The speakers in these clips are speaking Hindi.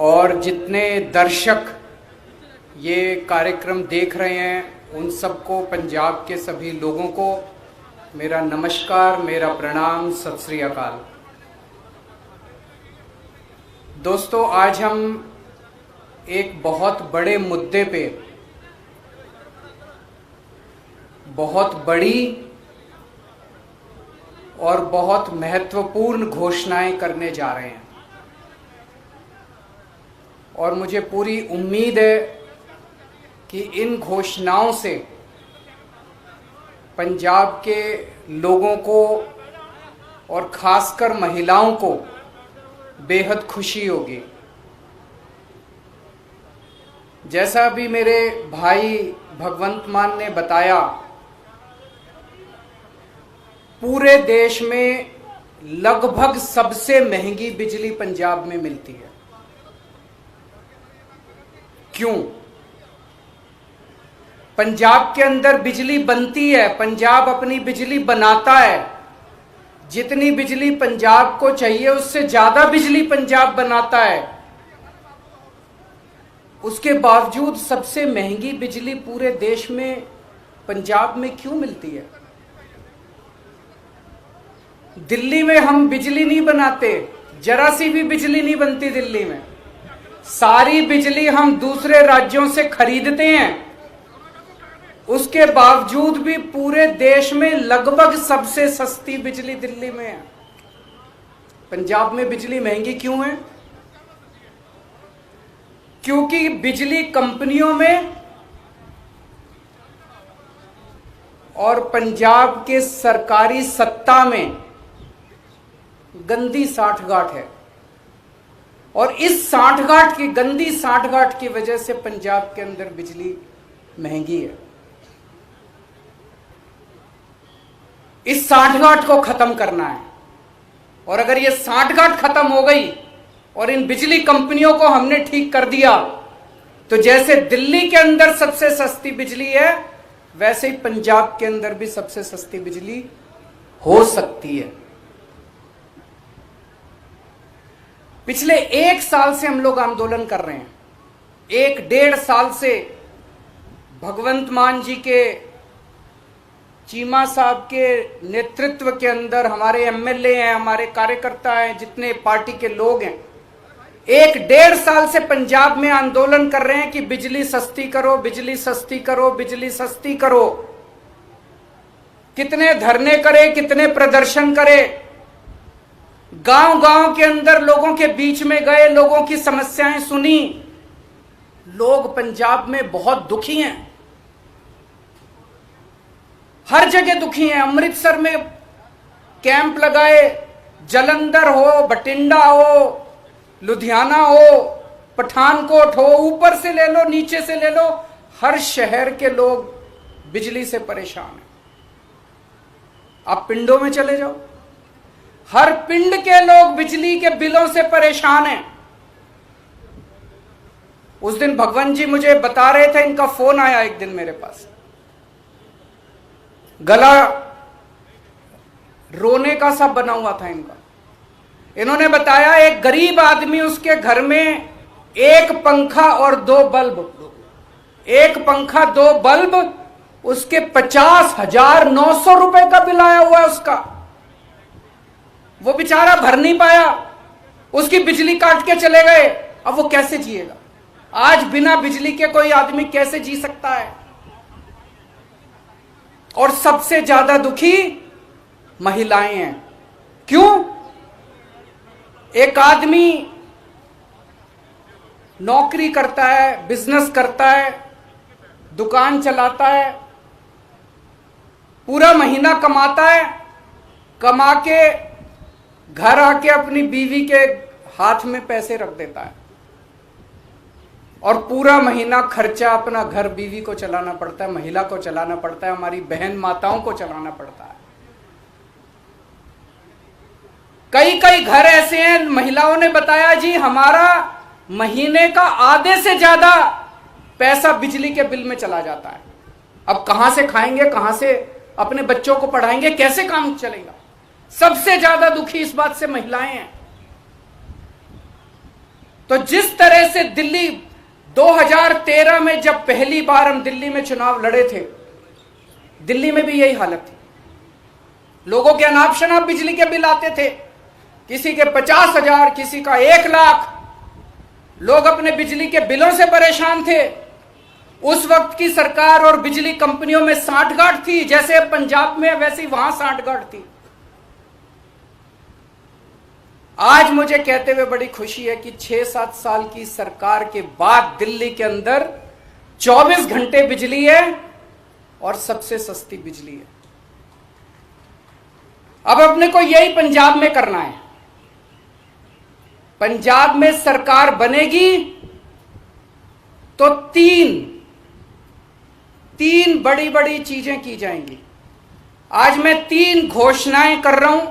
और जितने दर्शक ये कार्यक्रम देख रहे हैं उन सबको, पंजाब के सभी लोगों को मेरा नमस्कार, मेरा प्रणाम, सत श्री अकाल। दोस्तों, आज हम एक बहुत बड़े मुद्दे पे बहुत बड़ी और बहुत महत्वपूर्ण घोषणाएं करने जा रहे हैं और मुझे पूरी उम्मीद है कि इन घोषणाओं से पंजाब के लोगों को और खासकर महिलाओं को बेहद खुशी होगी। जैसा भी मेरे भाई भगवंत मान ने बताया, पूरे देश में लगभग सबसे महंगी बिजली पंजाब में मिलती है। क्यों? पंजाब के अंदर बिजली बनती है, पंजाब अपनी बिजली बनाता है। जितनी बिजली पंजाब को चाहिए उससे ज्यादा बिजली पंजाब बनाता है। उसके बावजूद सबसे महंगी बिजली पूरे देश में पंजाब में क्यों मिलती है? दिल्ली में हम बिजली नहीं बनाते, जरा सी भी बिजली नहीं बनती दिल्ली में। सारी बिजली हम दूसरे राज्यों से खरीदते हैं। उसके बावजूद भी पूरे देश में लगभग सबसे सस्ती बिजली दिल्ली में है। पंजाब में बिजली महंगी क्यों है? क्योंकि बिजली कंपनियों में और पंजाब के सरकारी सत्ता में गंदी साठगांठ है और इस साठगांठ की, गंदी साठगांठ की वजह से पंजाब के अंदर बिजली महंगी है। इस साठगांठ को खत्म करना है और अगर ये साठगांठ खत्म हो गई और इन बिजली कंपनियों को हमने ठीक कर दिया तो जैसे दिल्ली के अंदर सबसे सस्ती बिजली है वैसे ही पंजाब के अंदर भी सबसे सस्ती बिजली हो सकती है। पिछले 1 साल से हम लोग आंदोलन कर रहे हैं। 1-1.5 साल से भगवंत मान जी के, चीमा साहब के नेतृत्व के अंदर हमारे एमएलए हैं, हमारे कार्यकर्ता हैं, जितने पार्टी के लोग हैं, 1-1.5 साल से पंजाब में आंदोलन कर रहे हैं कि बिजली सस्ती करो, बिजली सस्ती करो, बिजली सस्ती करो। कितने धरने करे, कितने प्रदर्शन करे, गांव गांव के अंदर लोगों के बीच में गए, लोगों की समस्याएं सुनी। लोग पंजाब में बहुत दुखी हैं, हर जगह दुखी हैं। अमृतसर में कैंप लगाए, जलंधर हो, बठिंडा हो, लुधियाना हो, पठानकोट हो, ऊपर से ले लो, नीचे से ले लो, हर शहर के लोग बिजली से परेशान हैं। आप पिंडों में चले जाओ, हर पिंड के लोग बिजली के बिलों से परेशान हैं। उस दिन भगवंत जी मुझे बता रहे थे, इनका फोन आया एक दिन मेरे पास, गला रोने का सा बना हुआ था इनका। इन्होंने बताया एक गरीब आदमी, उसके घर में 1 पंखा और 2 बल्ब, 1 पंखा 2 बल्ब, उसके 50,900 रुपए का बिल आया हुआ है उसका। वो बेचारा भर नहीं पाया, उसकी बिजली काट के चले गए। अब वो कैसे जिएगा? आज बिना बिजली के कोई आदमी कैसे जी सकता है? और सबसे ज्यादा दुखी महिलाएं हैं। क्यों? एक आदमी नौकरी करता है, बिजनेस करता है, दुकान चलाता है, पूरा महीना कमाता है, कमा के घर आके अपनी बीवी के हाथ में पैसे रख देता है और पूरा महीना खर्चा अपना घर, बीवी को चलाना पड़ता है, महिला को चलाना पड़ता है, हमारी बहन माताओं को चलाना पड़ता है। कई कई घर ऐसे हैं, महिलाओं ने बताया जी हमारा महीने का आधे से ज्यादा पैसा बिजली के बिल में चला जाता है। अब कहां से खाएंगे, कहां से अपने बच्चों को पढ़ाएंगे, कैसे काम चलेगा? सबसे ज्यादा दुखी इस बात से महिलाएं हैं। तो जिस तरह से दिल्ली 2013 में जब पहली बार हम दिल्ली में चुनाव लड़े थे, दिल्ली में भी यही हालत थी। लोगों के अनाप शनाप बिजली के बिल आते थे, किसी के 50,000, किसी का 1 लाख। लोग अपने बिजली के बिलों से परेशान थे। उस वक्त की सरकार और बिजली कंपनियों में सांठगांठ थी, जैसे पंजाब में वैसी वहां सांठगांठ थी। आज मुझे कहते हुए बड़ी खुशी है कि 6-7 साल की सरकार के बाद दिल्ली के अंदर 24 घंटे बिजली है और सबसे सस्ती बिजली है। अब अपने को यही पंजाब में करना है। पंजाब में सरकार बनेगी तो तीन बड़ी बड़ी चीजें की जाएंगी। आज मैं 3 घोषणाएं कर रहा हूं।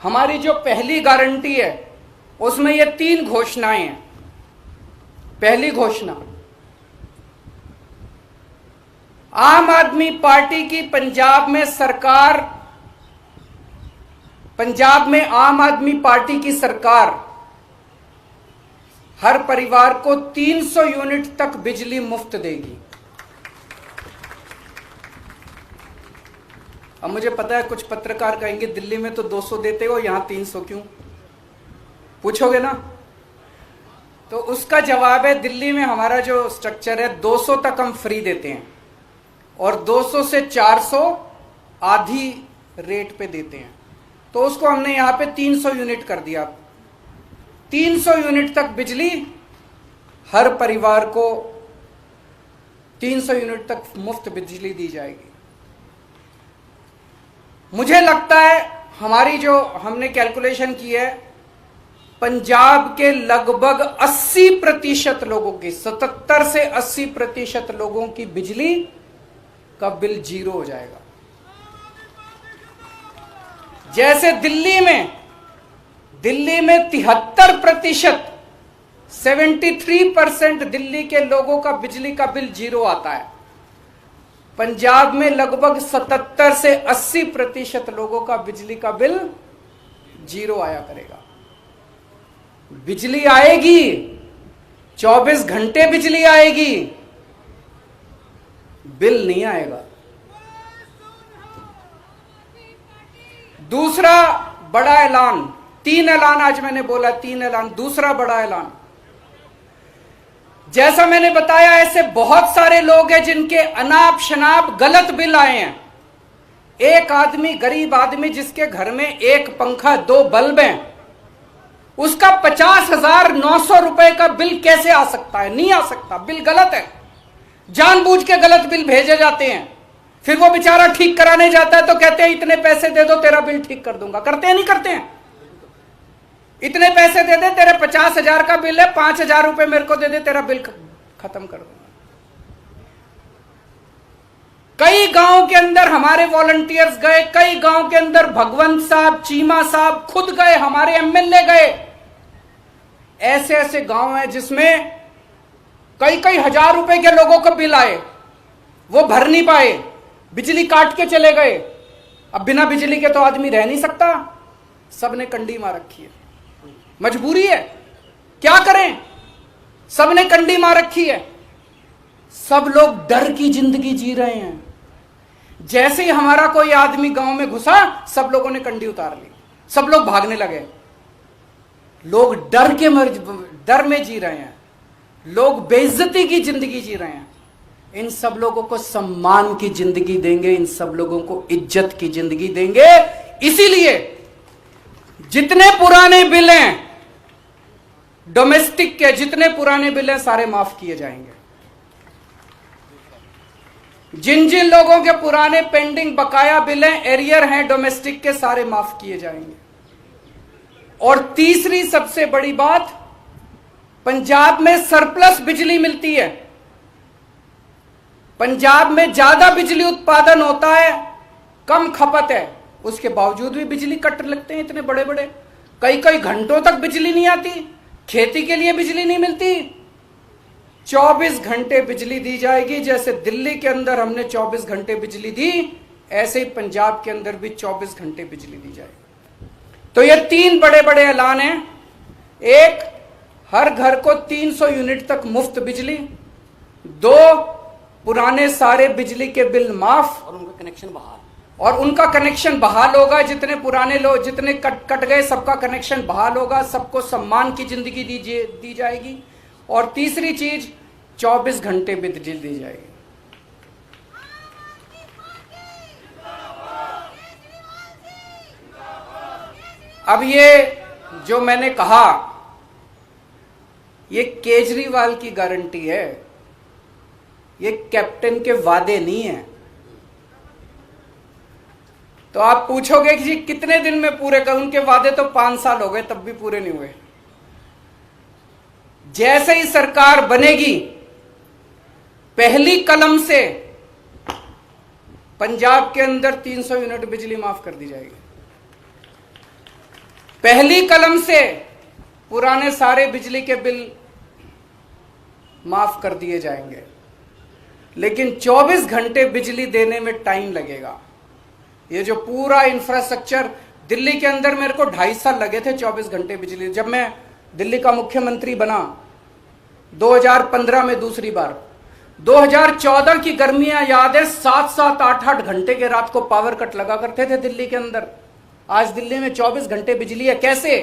हमारी जो पहली गारंटी है उसमें ये 3 घोषणाएं हैं। पहली घोषणा, आम आदमी पार्टी की पंजाब में आम आदमी पार्टी की सरकार हर परिवार को 300 यूनिट तक बिजली मुफ्त देगी। अब मुझे पता है कुछ पत्रकार कहेंगे दिल्ली में तो 200 देते हो, यहां 300 क्यों, पूछोगे ना? तो उसका जवाब है, दिल्ली में हमारा जो स्ट्रक्चर है 200 तक हम फ्री देते हैं और 200 से 400 आधी रेट पे देते हैं। तो उसको हमने यहां पे 300 यूनिट कर दिया। 300 यूनिट तक बिजली हर परिवार को 300 यूनिट तक मुफ्त बिजली दी जाएगी। मुझे लगता है हमारी जो हमने कैलकुलेशन की है, पंजाब के लगभग 80% लोगों की, 77 से 80% लोगों की बिजली का बिल 0 हो जाएगा। जैसे दिल्ली में 73%, 73% दिल्ली के लोगों का बिजली का बिल 0 आता है, पंजाब में लगभग 77 से 80% लोगों का बिजली का बिल 0 आया करेगा। बिजली आएगी, 24 घंटे बिजली आएगी, बिल नहीं आएगा। दूसरा बड़ा ऐलान, 3 ऐलान आज मैंने बोला, 3 ऐलान। दूसरा बड़ा ऐलान, जैसा मैंने बताया ऐसे बहुत सारे लोग हैं जिनके अनाप शनाप गलत बिल आए हैं। एक आदमी, गरीब आदमी जिसके घर में 1 पंखा 2 बल्ब हैं, उसका 50,900 रुपए का बिल कैसे आ सकता है? नहीं आ सकता, बिल गलत है। जानबूझ के गलत बिल भेजे जाते हैं, फिर वो बेचारा ठीक कराने जाता है तो कहते हैं इतने पैसे दे दो तेरा बिल ठीक कर दूंगा। करते हैं नहीं करते हैं? इतने पैसे दे दे, तेरे 50,000 का बिल है, 5,000 रुपए मेरे को दे दे, तेरा बिल खत्म कर दूंगा। कई गांव के अंदर हमारे वॉलंटियर्स गए, कई गांव के अंदर भगवंत साहब, चीमा साहब खुद गए, हमारे एमएलए गए। ऐसे ऐसे गांव हैं जिसमें कई हजार रुपए के लोगों को बिल आए, वो भर नहीं पाए, बिजली काट के चले गए। अब बिना बिजली के तो आदमी रह नहीं सकता, सबने कंडी मार रखी है, मजबूरी है, क्या करें, सबने कंडी मार रखी है। सब लोग डर की जिंदगी जी रहे हैं। जैसे ही हमारा कोई आदमी गांव में घुसा, सब लोगों ने कंडी उतार ली, सब लोग भागने लगे। लोग डर में जी रहे हैं, लोग बेइज्जती की जिंदगी जी रहे हैं। इन सब लोगों को सम्मान की जिंदगी देंगे, इन सब लोगों को इज्जत की जिंदगी देंगे। इसीलिए जितने पुराने बिल हैं डोमेस्टिक के, जितने पुराने बिल हैं सारे माफ किए जाएंगे। जिन जिन लोगों के पुराने पेंडिंग बकाया बिल हैं, एरियर हैं डोमेस्टिक के, सारे माफ किए जाएंगे। और तीसरी सबसे बड़ी बात, पंजाब में सरप्लस बिजली मिलती है। पंजाब में ज्यादा बिजली उत्पादन होता है, कम खपत है, उसके बावजूद भी बिजली कट लगते हैं इतने बड़े बड़े। कई घंटों तक बिजली नहीं आती, खेती के लिए बिजली नहीं मिलती। 24 घंटे बिजली दी जाएगी। जैसे दिल्ली के अंदर हमने 24 घंटे बिजली दी, ऐसे ही पंजाब के अंदर भी 24 घंटे बिजली दी जाएगी। तो ये 3 बड़े बड़े ऐलान हैं। एक, हर घर को 300 यूनिट तक मुफ्त बिजली, 2 पुराने सारे बिजली के बिल माफ और उनका कनेक्शन बहाल। और उनका कनेक्शन बहाल होगा। जितने पुराने लोग जितने कट गए सबका कनेक्शन बहाल होगा, सबको सम्मान की जिंदगी दी जाएगी। और तीसरी चीज 24 घंटे बिजली दी जाएगी। अब ये जो मैंने कहा ये केजरीवाल की गारंटी है, ये कैप्टन के वादे नहीं है। तो आप पूछोगे कि जी कितने दिन में पूरे कर, उनके वादे तो 5 साल हो गए तब भी पूरे नहीं हुए। जैसे ही सरकार बनेगी पहली कलम से पंजाब के अंदर 300 यूनिट बिजली माफ कर दी जाएगी। पहली कलम से पुराने सारे बिजली के बिल माफ कर दिए जाएंगे। लेकिन 24 घंटे बिजली देने में टाइम लगेगा। ये जो पूरा इंफ्रास्ट्रक्चर दिल्ली के अंदर, मेरे को 2.5 साल लगे थे 24 घंटे बिजली। जब मैं दिल्ली का मुख्यमंत्री बना 2015 में दूसरी बार, 2014 की गर्मियां याद है, 7-7, 8-8 घंटे के रात को पावर कट लगा करते थे दिल्ली के अंदर। आज दिल्ली में 24 घंटे बिजली है। कैसे?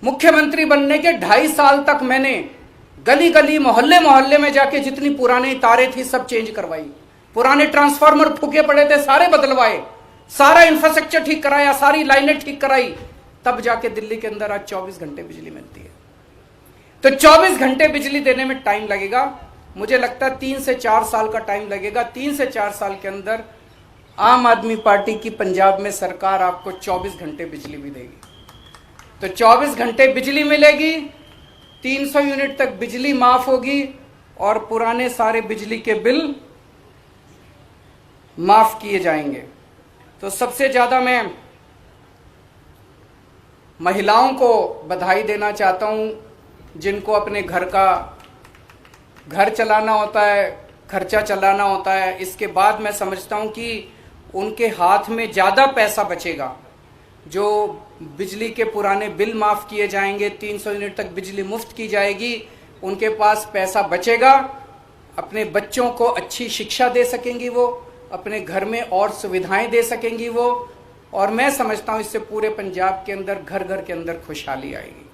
मुख्यमंत्री बनने के 2.5 साल तक मैंने गली गली मोहल्ले मोहल्ले में जाके जितनी पुरानी तारें थी सब चेंज करवाई, पुराने ट्रांसफार्मर फूके पड़े थे सारे बदलवाए, सारा इंफ्रास्ट्रक्चर ठीक कराया, सारी लाइनें ठीक कराई, तब जाके दिल्ली के अंदर आज 24 घंटे बिजली मिलती है। तो 24 घंटे बिजली देने में टाइम लगेगा। मुझे लगता है 3 से 4 साल का टाइम लगेगा। 3 से 4 साल के अंदर आम आदमी पार्टी की पंजाब में सरकार आपको 24 घंटे बिजली भी देगी। तो 24 घंटे बिजली मिलेगी, 300 यूनिट तक बिजली माफ होगी और पुराने सारे बिजली के बिल माफ किए जाएंगे। तो सबसे ज्यादा मैं महिलाओं को बधाई देना चाहता हूं, जिनको अपने घर चलाना होता है, खर्चा चलाना होता है। इसके बाद मैं समझता हूं कि उनके हाथ में ज्यादा पैसा बचेगा। जो बिजली के पुराने बिल माफ किए जाएंगे, 300 यूनिट तक बिजली मुफ्त की जाएगी, उनके पास पैसा बचेगा। अपने बच्चों को अच्छी शिक्षा दे सकेंगी वो, अपने घर में और सुविधाएं दे सकेंगी वो, और मैं समझता हूं इससे पूरे पंजाब के अंदर घर घर के अंदर खुशहाली आएगी।